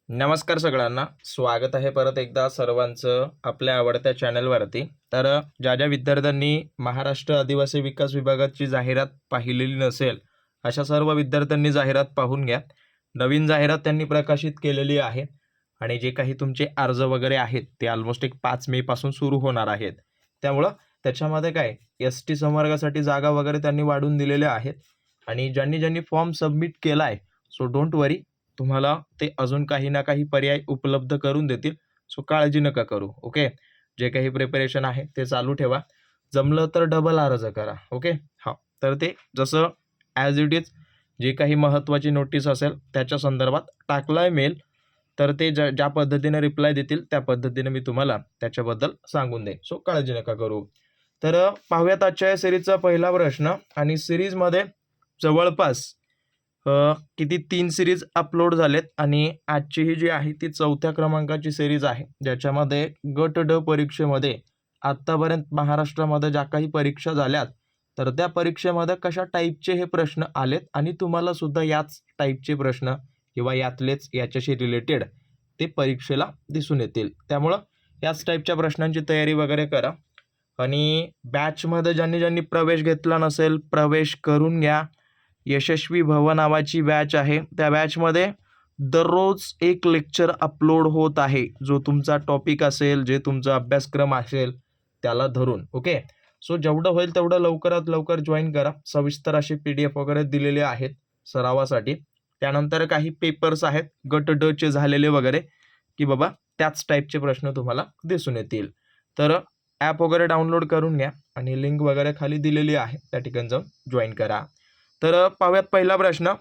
नमस्कार सगळ्यांना, स्वागत आहे परत एकदा सर्वांचं आपल्या आवडत्या चॅनलवरती. तर ज्या ज्या विद्यार्थ्यांनी महाराष्ट्र आदिवासी विकास विभागाची जाहिरात पाहिलेली नसेल, अशा सर्व विद्यार्थ्यांनी जाहिरात पाहून घ्या. नवीन जाहिरात त्यांनी प्रकाशित केलेली आहे आणि जे काही तुमचे अर्ज वगैरे आहेत ते ऑलमोस्ट एक 5 मे पासून सुरू होणार आहेत. त्यामुळं त्याच्यामध्ये काय ST संवर्गासाठी जागा वगैरे त्यांनी वाढवून दिलेल्या आहेत आणि ज्यांनी ज्यांनी फॉर्म सबमिट केला आहे, सो डोंट वरी, तुम्हाला ते अजून काही ना काही पर्याय उपलब्ध करून देतील. सो काळजी नका करू. ओके, जे काही प्रिपरेशन आहे ते चालू ठेवा. जमलं तर डबल अर्ज करा. ओके, हां. तर ते जसं ॲज इट इज जे काही महत्त्वाची नोटीस असेल त्याच्या संदर्भात टाकलाय मेल, तर ते ज्या पद्धतीने रिप्लाय देतील त्या पद्धतीने मी तुम्हाला त्याच्याबद्दल सांगून देईन. सो काळजी नका करू. तर पाहूयात आजच्या या सिरीजचा पहिला प्रश्न. आणि सिरीजमध्ये जवळपास किती 3 सिरीज अपलोड झालेत आणि आजची ही जी आहे ती 4थ्या क्रमांकाची सिरीज आहे, ज्याच्यामध्ये गट ड परीक्षेमध्ये आत्तापर्यंत महाराष्ट्रामध्ये ज्या काही परीक्षा झाल्यात, तर त्या परीक्षेमध्ये कशा टाईपचे हे प्रश्न आलेत आणि तुम्हाला सुद्धा याच टाईपचे प्रश्न किंवा यातलेच याच्याशी रिलेटेड ते परीक्षेला दिसून येतील. त्यामुळं याच टाईपच्या प्रश्नांची तयारी वगैरे करा. आणि बॅचमध्ये ज्यांनी ज्यांनी प्रवेश घेतला नसेल, प्रवेश करून घ्या. यशस्वी भव नावाची बॅच आहे. त्या बॅचमध्ये दररोज एक लेक्चर अपलोड होत आहे, जो तुमचा टॉपिक असेल, जे तुमचा अभ्यासक्रम असेल त्याला धरून. ओके, सो जेवढं होईल तेवढं लवकरात लवकर जॉईन करा. सविस्तर अशी PDF वगैरे दिलेले आहेत सरावासाठी. त्यानंतर काही पेपर्स आहेत गट ड चे झालेले वगैरे, की बाबा त्याच टाईपचे प्रश्न तुम्हाला दिसून येतील. तर ॲप वगैरे डाउनलोड करून घ्या आणि लिंक वगैरे खाली दिलेली आहे, त्या ठिकाणी जाऊन जॉईन करा. तर पाहूयात पहिला प्रश्न.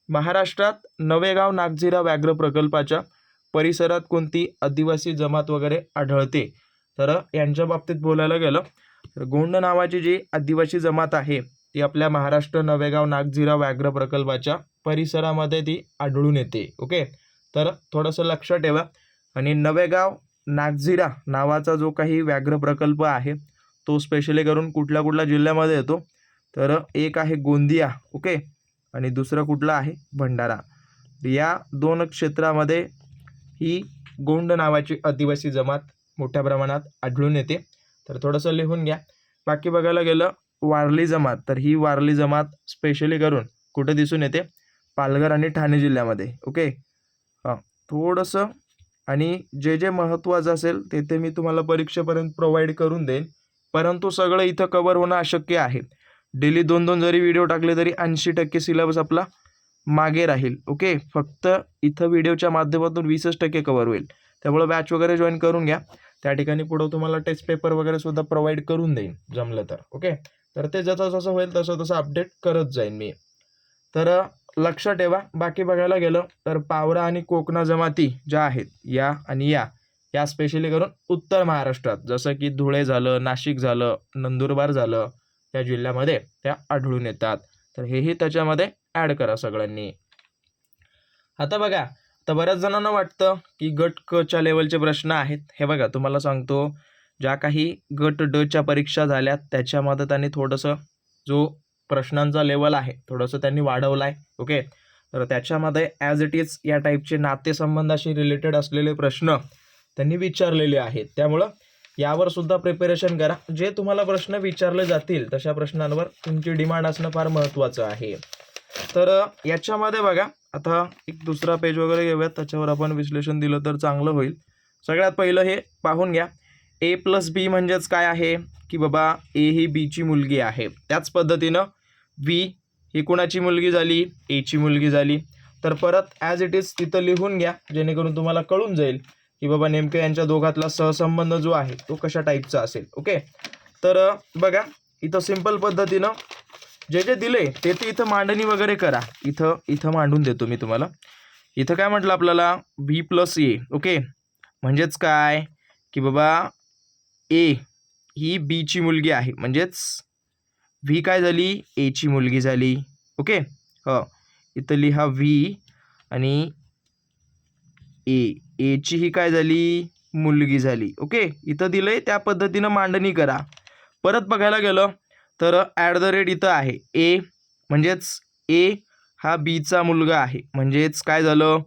महाराष्ट्रात नवेगाव नागझिरा व्याघ्र प्रकल्पाच्या परिसरात कोणती आदिवासी जमात वगैरे आढळते? तर यांच्या बाबतीत बोलायला गेलं तर गोंड नावाची जी आदिवासी जमात आहे ती आपल्या महाराष्ट्र नवेगाव नागझिरा व्याघ्र प्रकल्पाच्या परिसरामध्ये ती आढळून येते. ओके, तर थोडंसं लक्ष ठेवा. आणि नवेगाव नागझिरा नावाचा जो काही व्याघ्र प्रकल्प आहे तो स्पेशली करून कुठल्या कुठल्या जिल्ह्यामध्ये येतो? तर एक आहे गोंदिया, ओके, आणि दुसरं कुठलं आहे? भंडारा. या 2 क्षेत्रामध्ये ही गोंड नावाची आदिवासी जमात मोठ्या प्रमाणात आढळून येते. तर थोडंसं लिहून घ्या. बाकी बघायला गेलं वारली जमात, तर ही वारली जमात स्पेशली करून कुठे दिसून येते? पालघर आणि ठाणे जिल्ह्यामध्ये. ओके, हां, थोडंसं. आणि जे जे महत्त्वाचं असेल ते मी तुम्हाला परीक्षेपर्यंत प्रोव्हाइड करून देईन, परंतु सगळं इथं कव्हर होणं अशक्य आहे. डेली 2-2 जरी व्हिडिओ टाकले तरी 80% सिलेबस आपला मागे राहील. ओके, फक्त इथं व्हिडिओच्या माध्यमातून 20% कव्हर होईल. त्यामुळे बॅच वगैरे जॉईन करून घ्या. त्या ठिकाणी पुढं तुम्हाला टेस्ट पेपर वगैरे सुद्धा प्रोव्हाइड करून देईन जमलं तर. ओके, तर ते जसं जसं होईल तसं तसं अपडेट करत जाईन मी. तर लक्ष ठेवा. बाकी बघायला गेलं तर पावरा आणि कोकणा जमाती ज्या आहेत या आणि या स्पेशली करून उत्तर महाराष्ट्रात, जसं की धुळे झालं, नाशिक झालं, नंदुरबार झालं, त्या जिल्ह्यामध्ये त्या आढळून येतात. तर हेही त्याच्यामध्ये ॲड करा सगळ्यांनी. आता बघा, तर बऱ्याच जणांना वाटतं की गट क च्या लेवलचे प्रश्न आहेत. हे बघा, तुम्हाला सांगतो, ज्या काही गट ड च्या परीक्षा झाल्यात त्याच्यामध्ये त्यांनी थोडंसं जो प्रश्नांचा लेवल आहे थोडंसं त्यांनी वाढवला आहे. ओके, तर त्याच्यामध्ये ॲज इट इज या टाईपचे नातेसंबंधाशी रिलेटेड असलेले प्रश्न त्यांनी विचारलेले आहेत. त्यामुळं यावर सुद्धा प्रिपरेशन करा. जे तुम्हाला प्रश्न विचारले जातील तशा प्रश्नांवर तुमची डिमांड असणं फार महत्त्वाचं आहे. तर याच्यामध्ये बघा, आता एक दुसरा पेज वगैरे घेऊयात, त्याच्यावर आपण विश्लेषण दिलं तर चांगलं होईल. सगळ्यात पहिलं हे पाहून घ्या, A+B म्हणजेच काय आहे? की बाबा ए ही बीची मुलगी आहे. त्याच पद्धतीनं व्ही ही कोणाची मुलगी झाली? एची मुलगी झाली. तर परत ॲज इट इज तिथं लिहून घ्या, जेणेकरून तुम्हाला कळून जाईल की बाबा नेमकं यांच्या दोघातला सहसंबंध जो आहे तो कशा टाईपचा असेल. ओके, तर बघा, इथं सिंपल पद्धतीनं जे जे दिले ते इथं मांडणी वगैरे करा. इथं मांडून देतो मी तुम्हाला. इथं काय म्हटलं आपल्याला? V+A. ओके, म्हणजेच काय? की बाबा ए ही बीची मुलगी आहे, म्हणजेच व्ही काय झाली? एची मुलगी झाली. ओके, हो, इथं लिहा व्ही आणि एची ही काय झाली? मुलगी झाली. ओके, इथं दिलंय त्या पद्धतीनं मांडणी करा. परत बघायला गेलं तर @ इथं आहे. ए म्हणजेच ए हा बीचा मुलगा आहे, म्हणजेच काय झालं?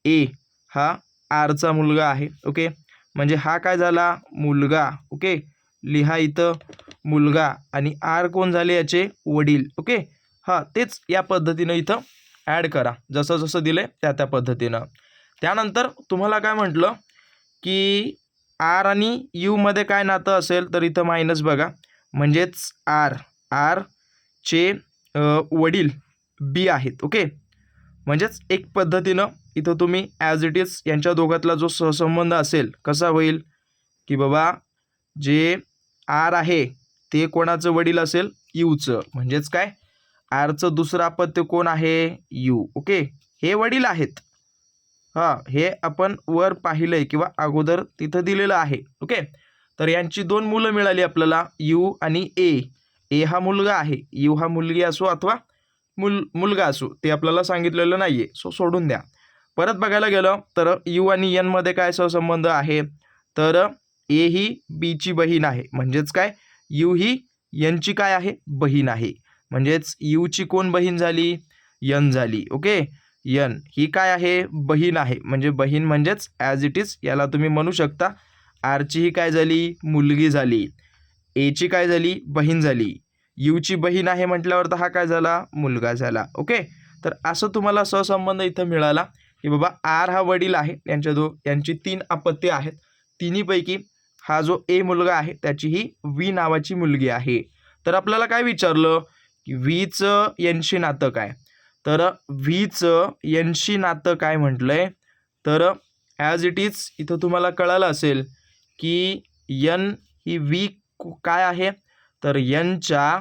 ए हा आरचा मुलगा आहे. ओके, म्हणजे हा काय झाला मुलगा. ओके, लिहा इथं मुलगा आणि आर कोण झाले याचे वडील. ओके, हां तेच या पद्धतीनं इथं ॲड करा, जसं जसं दिलं त्या त्या पद्धतीनं. त्यानंतर तुम्हाला काय म्हटलं की आर आणि यूमध्ये काय नातं असेल, तर इथं मायनस बघा, म्हणजेच आरचे वडील बी आहेत. ओके, म्हणजेच एक पद्धतीनं इथं तुम्ही ॲज इट इज यांच्या दोघातला जो सहसंबंध असेल कसा होईल की बाबा जे आर आहे ते कोणाचं वडील असेल यूचं, म्हणजेच काय आरचं दुसरं अपत्य कोण आहे यू. ओके, हे वडील आहेत. हां, हे आपण वर पाहिलंय किंवा अगोदर तिथं दिलेलं आहे. ओके, तर यांची दोन मुलं मिळाली आपल्याला, यू आणि ए. ए हा मुलगा आहे, यू हा मुलगी असो अथवा मुलगा असो ते आपल्याला सांगितलेलं नाहीये, सो सोडून द्या. परत बघायला गेलं तर यू आणि एन मध्ये काय सहसंबंध आहे, तर ए ही बीची बहीण आहे, म्हणजेच काय यू ही एनची काय आहे बहीण आहे, म्हणजेच यूची कोण बहीण झाली एन झाली. ओके, एन ही काय आहे बहीण आहे, म्हणजे बहीण म्हणजेच ॲज इट इज याला तुम्ही म्हणू शकता आरची ही काय झाली मुलगी झाली, एची काय झाली बहीण झाली, यूची बहीण आहे म्हटल्यावर तर हा काय झाला मुलगा झाला. ओके, तर असं तुम्हाला सहसंबंध इथं मिळाला की बाबा आर हा वडील आहे, यांची 3 अपत्ये आहेत, तिन्हीपैकी हा जो ए मुलगा आहे त्याची ही व्ही नावाची मुलगी आहे. तर आपल्याला काय विचारलं की व्हीचं एनशी नातं काय, तर व्हीचं एनशी नातं काय म्हटलंय, तर ॲज इट इज इथं तुम्हाला कळालं असेल की एन ही व्ही काय आहे, तर एनच्या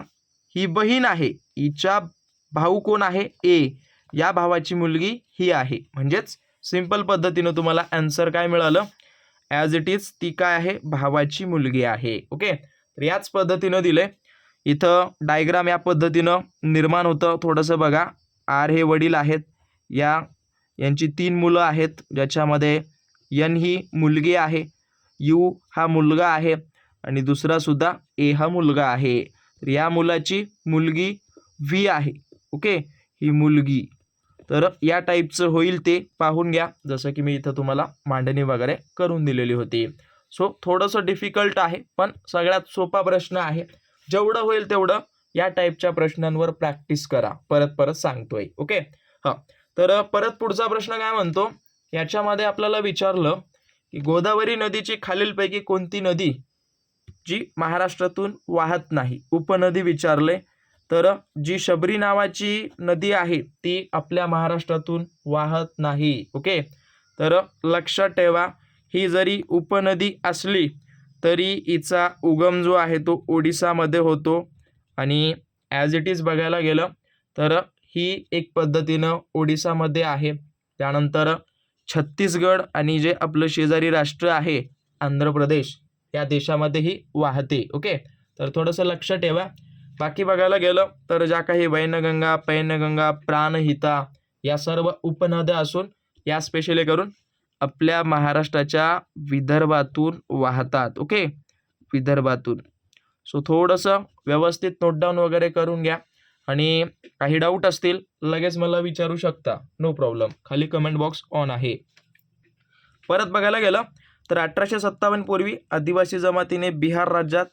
ही बहीण आहे, हिचा भाऊ कोण आहे ए, या भावाची मुलगी ही आहे, म्हणजेच सिंपल पद्धतीनं तुम्हाला आन्सर काय मिळालं ॲज इट इज ती काय आहे भावाची मुलगी आहे. ओके, तर याच पद्धतीनं दिले. इथं डायग्राम या पद्धतीनं निर्माण होतं, थोडंसं बघा. आर हे वडील आहेत, यांची 3 मुलं आहेत, ज्याच्यामध्ये एन ही मुलगी आहे, यू हा मुलगा आहे आणि दुसरा सुद्धा ए हा मुलगा आहे. तर या मुलाची मुलगी व्ही आहे. ओके, ही मुलगी, तर या टाईपचं होईल ते पाहून घ्या, जसं की मी इथं तुम्हाला मांडणी वगैरे करून दिलेली होती. सो थोडंसं डिफिकल्ट आहे, पण सगळ्यात सोपा प्रश्न आहे. जेवढं होईल तेवढं या टाईपच्या प्रश्नांवर प्रॅक्टिस करा, परत परत सांगतोय. ओके, हां, तर परत पुढचा प्रश्न काय म्हणतो, याच्यामध्ये आपल्याला विचारलं की गोदावरी नदीची खालीलपैकी कोणती नदी जी महाराष्ट्रातून वाहत नाही, उपनदी विचारले. तर जी शबरी नावाची नदी आहे ती आपल्या महाराष्ट्रातून वाहत नाही. ओके, तर लक्षात ठेवा, ही जरी उपनदी असली तरी हिचा उगम जो आहे तो ओडिसामध्ये होतो आणि ॲज इट इज बघायला गेलं तर ही एक पद्धतीनं ओडिसामध्ये आहे. त्यानंतर छत्तीसगड आणि जे आपलं शेजारी राष्ट्र आहे आंध्र प्रदेश या देशामध्येही वाहते. ओके, तर थोडंसं लक्ष ठेवा. बाकी बघायला गेलं तर ज्या काही वैनगंगा, पैनगंगा, प्राणहिता या सर्व उपनद्या असून या स्पेशली करून आपल्या महाराष्ट्राच्या विदर्भातून वाहतात. ओके, विदर्भातून. सो थोडंसं व्यवस्थित नोट डाऊन वगैरे करून घ्या आणि काही डाऊट असतील लगेच मला विचारू शकता, नो प्रॉब्लेम, खाली कमेंट बॉक्स ऑन आहे. परत बघायला गेलं तर 1857 पूर्वी आदिवासी जमातीने बिहार राज्यात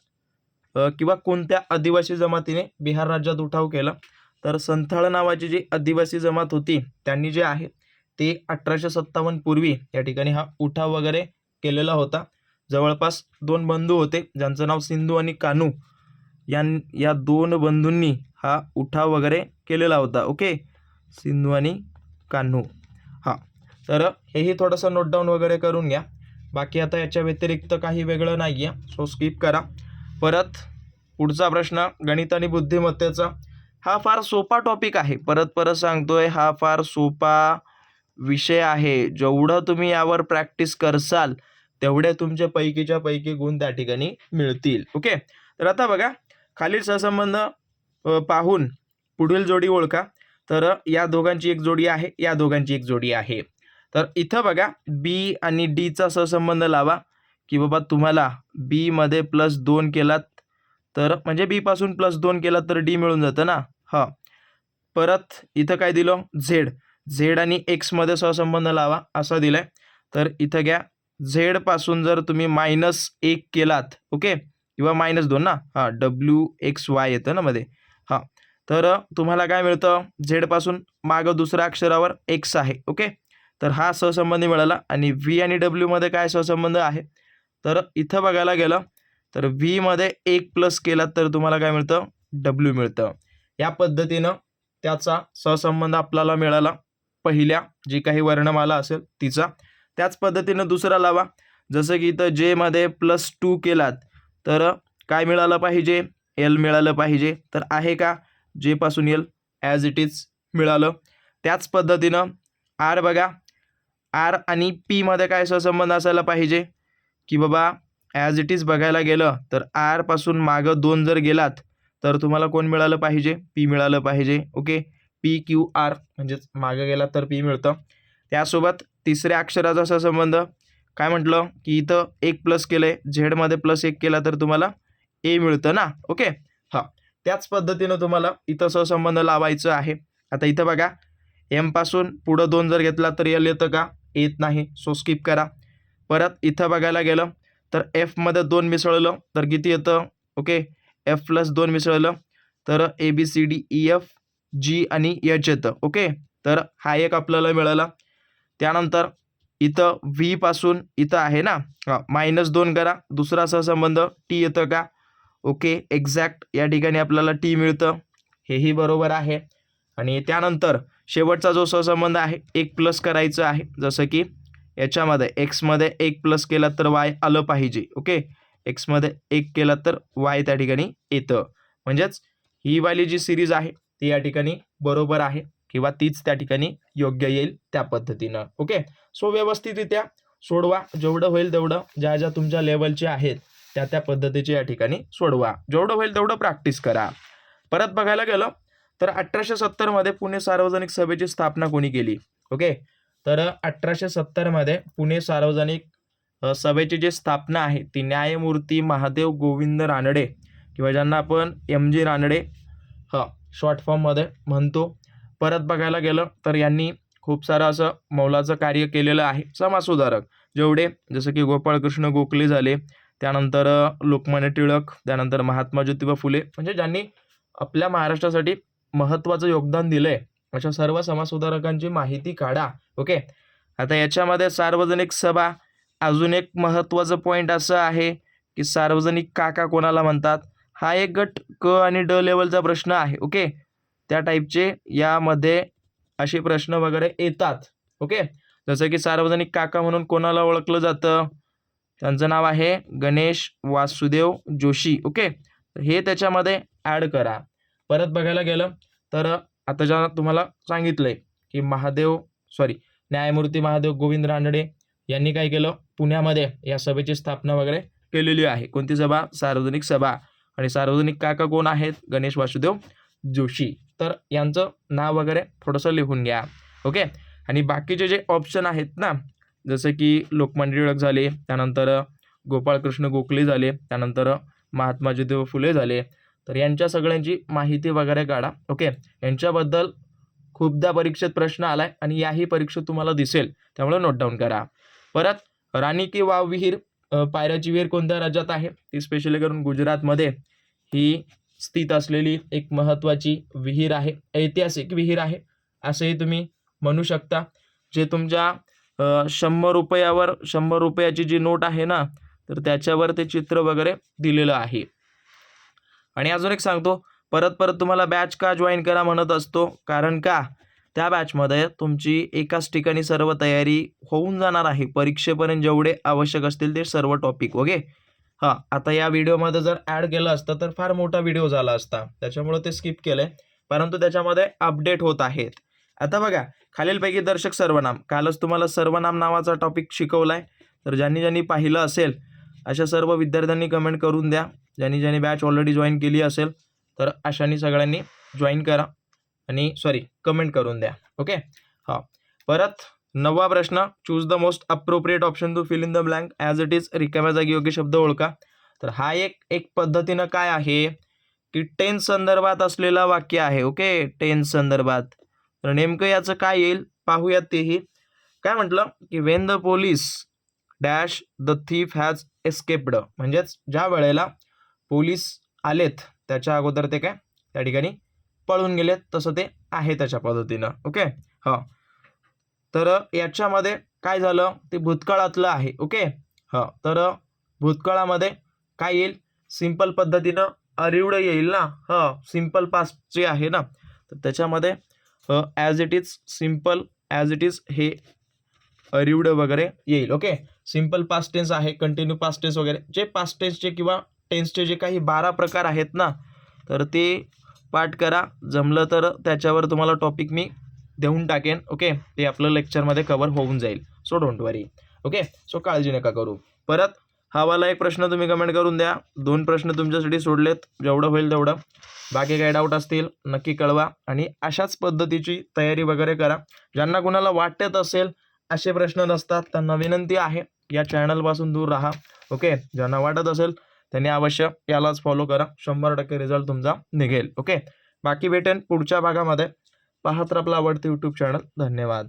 किंवा कोणत्या आदिवासी जमातीने बिहार राज्यात उठाव केला, तर संथाळ नावाची जी आदिवासी जमात होती त्यांनी जे आहे ते 1857 पूर्वी या ठिकाणी हा उठाव वगैरे केलेला होता. जवळपास 2 बंधू होते ज्यांचं नाव सिंधू आणि कान्हू, या 2 बंधूंनी हा उठाव वगैरे केलेला होता. ओके, सिंधू आणि कान्हू. हां, तर हेही थोडंसं नोट डाऊन वगैरे करून घ्या. बाकी आता याच्या व्यतिरिक्त काही वेगळं नाही आहे, सो स्किप करा. परत पुढचा प्रश्न गणित आणि बुद्धिमत्तेचा. हा फार सोपा टॉपिक आहे, परत सांगतोय, हा फार सोपा विषय आहे. जेवढं तुम्ही यावर प्रॅक्टिस करसाल तेवढे तुमच्या पैकीच्या पैकी गुण त्या ठिकाणी मिळतील. ओके, तर आता बघा, खालील सहसंबंध पाहून पुढील जोडी ओळखा. तर या दोघांची एक जोडी आहे, या दोघांची एक जोडी आहे. तर इथं बघा बी आणि डीचा सहसंबंध लावा की बाबा तुम्हाला बी मध्ये +2 केलात तर म्हणजे बी पासून +2 केलात तर डी मिळून जातं ना. हां, परत इथं काय दिलं झेड आणि एक्स मध्ये सहसंबंध लावा असं दिलंय. तर इथं घ्या झेड पासून जर तुम्ही -1 केलात ओके किंवा -2 ना हां WXY येतं ना मध्ये हां तर तुम्हाला काय मिळतं झेड पासून मागं दुसऱ्या अक्षरावर एक्स आहे ओके तर हा सहसंबंधी मिळाला आणि व्ही आणि डब्ल्यू मध्ये काय सहसंबंध आहे तर इथं बघायला गेलं तर व्ही मध्ये 1 प्लस केलात तर तुम्हाला काय मिळतं डब्ल्यू मिळतं या पद्धतीनं त्याचा सहसंबंध आपल्याला मिळाला पहिल्या जी काही वर्णमाला असेल तिचा त्याच पद्धतीनं दुसरा लावा जसं की इथं जे मध्ये +2 केलात तर काय मिळालं पाहिजे एल मिळालं पाहिजे तर आहे का जे पासून एल ॲज इट इज मिळालं त्याच पद्धतीनं आर बघा आर आणि पी मध्ये काय सहसंबंध असायला पाहिजे की बाबा ॲज इट इज बघायला गेलं तर आर पासून मागं 2 जर गेलात तर तुम्हाला कोण मिळालं पाहिजे पी मिळालं पाहिजे ओके PQR म्हणजेच मागं गेलात तर पी मिळतं त्यासोबत तिसऱ्या अक्षराचा सहसंबंध काय म्हटलं की इथं 1 प्लस केलंय झेडमध्ये +1 केला तर तुम्हाला ए मिळतं ना ओके हां त्याच पद्धतीनं तुम्हाला इथं सहसंबंध लावायचं आहे आता इथं बघा एम पासून पुढं 2 जर घेतला तर एल येतं का येत नाही सो स्किप करा परत इथं बघायला गेलं तर एफमध्ये 2 मिसळलं तर किती येतं ओके F+2 मिसळलं तर ABCDEFG आणि H येतं ओके तर हा एक आपल्याला मिळाला त्यानंतर इथं व्ही पासून इथं आहे ना -2 करा दुसरा सहसंबंध टी येतं का ओके एक्झॅक्ट या ठिकाणी आपल्याला टी मिळतं हेही बरोबर आहे आणि त्यानंतर शेवटचा जो सहसंबंध आहे 1 प्लस करायचं आहे जसं की याच्यामध्ये एक्समध्ये 1 प्लस केला तर वाय आलं पाहिजे ओके एक्समध्ये 1 केला तर वाय त्या ठिकाणी येतं म्हणजेच ही वाली जी सिरीज आहे ती या ठिकाणी बरोबर आहे किंवा तीच त्या ठिकाणी योग्य येईल त्या पद्धतीनं ओके सो व्यवस्थितरित्या सोडवा जेवढं होईल तेवढं ज्या ज्या तुमच्या लेवलचे आहेत त्या पद्धतीचे या ठिकाणी सोडवा जेवढं होईल तेवढं प्रॅक्टिस करा परत बघायला गेलं तर 1870 मध्ये पुणे सार्वजनिक सभेची स्थापना कोणी केली ओके तर 1870 मध्ये पुणे सार्वजनिक सभेची जी स्थापना आहे ती न्यायमूर्ती महादेव गोविंद रानडे किंवा ज्यांना आपण MG रानडे शॉर्ट फॉर्ममध्ये म्हणतो परत बघायला गेलं तर यांनी खूप सारं असं मौलाचं कार्य केलेलं आहे समाजसुधारक जेवढे जसं की गोपाळकृष्ण गोखले झाले त्यानंतर लोकमान्य टिळक त्यानंतर महात्मा ज्योतिबा फुले म्हणजे ज्यांनी आपल्या महाराष्ट्रासाठी महत्त्वाचं योगदान दिलंय अशा सर्व समाजसुधारकांची माहिती काढा ओके आता याच्यामध्ये सार्वजनिक सभा अजून एक महत्त्वाचं पॉईंट असं आहे की सार्वजनिक काका कोणाला म्हणतात हा एक गट क आणि ड लेवलचा प्रश्न आहे ओके त्या टाईपचे यामध्ये असे प्रश्न वगैरे येतात ओके जसं की सार्वजनिक काका म्हणून कोणाला ओळखलं जातं त्यांचं नाव आहे गणेश वासुदेव जोशी ओके हे त्याच्यामध्ये ॲड करा परत बघायला गेलं तर आता ज्या तुम्हाला सांगितलंय की न्यायमूर्ती महादेव गोविंद रानडे यांनी काय केलं पुण्यामध्ये या सभेची स्थापना वगैरे केलेली आहे कोणती सभा सार्वजनिक सभा आणि सार्वजनिक काका कोण आहेत गणेश वासुदेव जोशी तर यांचं नाव वगैरे थोडंसं लिहून घ्या ओके आणि बाकीचे जे ऑप्शन आहेत ना जसं की लोकमान्य टिळक झाले त्यानंतर गोपाळकृष्ण गोखले झाले त्यानंतर महात्मा ज्योतिबा फुले झाले तर यांच्या सगळ्यांची माहिती वगैरे काढा ओके यांच्याबद्दल खूपदा परीक्षेत प्रश्न आलाय आणि याही परीक्षेत तुम्हाला दिसेल त्यामुळे नोट डाऊन करा परत राणी की वाव विहीर पायऱ्याची विहीर कोणत्या राज्यात आहे ती स्पेशली करून गुजरातमध्ये ही स्थित असलेली एक महत्त्वाची विहीर आहे ऐतिहासिक विहीर आहे असंही तुम्ही म्हणू शकता जे तुमच्या 100 रुपयाची जी नोट आहे ना तर त्याच्यावर ते चित्र वगैरे दिलेलं आहे आणि अजून एक सांगतो परत तुम्हाला बॅच का जॉईन करा म्हणत असतो कारण का त्या बॅचमध्ये तुमची एकाच ठिकाणी सर्व तयारी होऊन जाणार आहे परीक्षेपर्यंत जेवढे आवश्यक असतील ते सर्व टॉपिक ओके आता या व्हिडिओमध्ये जर ॲड केलं असतं तर फार मोठा व्हिडिओ झाला असता त्याच्यामुळे ते स्किप केलंय परंतु त्याच्यामध्ये अपडेट होत आहेत आता बघा खालीलपैकी दर्शक सर्वनाम कालच तुम्हाला सर्वनाम नावाचा टॉपिक शिकवलाय तर ज्यांनी पाहिलं असेल अशा सर्व विद्यार्थ्यांनी कमेंट करून द्या ज्यांनी बॅच ऑलरेडी जॉईन केली असेल तर अशांनी सगळ्यांनी जॉईन करा आणि कमेंट करून द्या ओके परत 9वा प्रश्न choose the most appropriate option to fill in the blank as it is रिकाम्या जागी योग्य शब्द ओळखा तर हा एक पद्धतीनं काय आहे की टेन्स संदर्भात असलेला वाक्य आहे ओके टेन्स संदर्भात तर नेमकं याचं काय येईल पाहूयात तेही काय म्हटलं की Wien the police dash the thief has escaped, म्हणजेच ज्या वेळेला पोलीस आलेत त्याच्या अगोदर ते काय त्या ठिकाणी पळून गेलेत, तसं ते आहे त्याच्या पद्धतीनं. ओके. हां, तर याच्यामध्ये काय झालं ते भूतकाळातलं आहे. ओके. हां, तर भूतकाळामध्ये काय येईल, सिंपल पद्धतीनं अरिवड येईल ना. हां, सिंपल पास्ट जे आहे ना, तर त्याच्यामध्ये as it is, simple as it is हे अरिवड वगैरे येईल. ओके. सिंपल पास्ट टेन्स आहे, कंटिन्यू पास्ट टेन्स वगैरे, जे पास्ट टेन्सचे किंवा टेन्सचे जे काही 12 प्रकार आहेत ना, तर ते पाठ करा. जमलं तर त्याच्यावर तुम्हाला टॉपिक मी देऊन टाकेन. ओके. ते आपलं लेक्चरमध्ये कव्हर होऊन जाईल. So don't worry. Okay. So काळजी नका करू. परत हावाला एक प्रश्न तुम्ही कमेंट करून द्या. 2 प्रश्न तुमच्यासाठी सोडलेत, जेवढं होईल तेवढं. बाकी काही डाऊट असतील नक्की कळवा आणि अशाच पद्धतीची तयारी वगैरे करा. ज्यांना कुणाला वाटत असेल असे प्रश्न नसतात त्यांना विनंती आहे या चॅनलपासून दूर राहा. ओके. ज्यांना वाटत असेल त्यांनी अवश्य यालाच फॉलो करा. 100% रिझल्ट तुमचा निघेल. ओके. बाकी भेटेन पुढच्या भागामध्ये. पाहत आपला आवडते यूट्यूब चॅनल. धन्यवाद.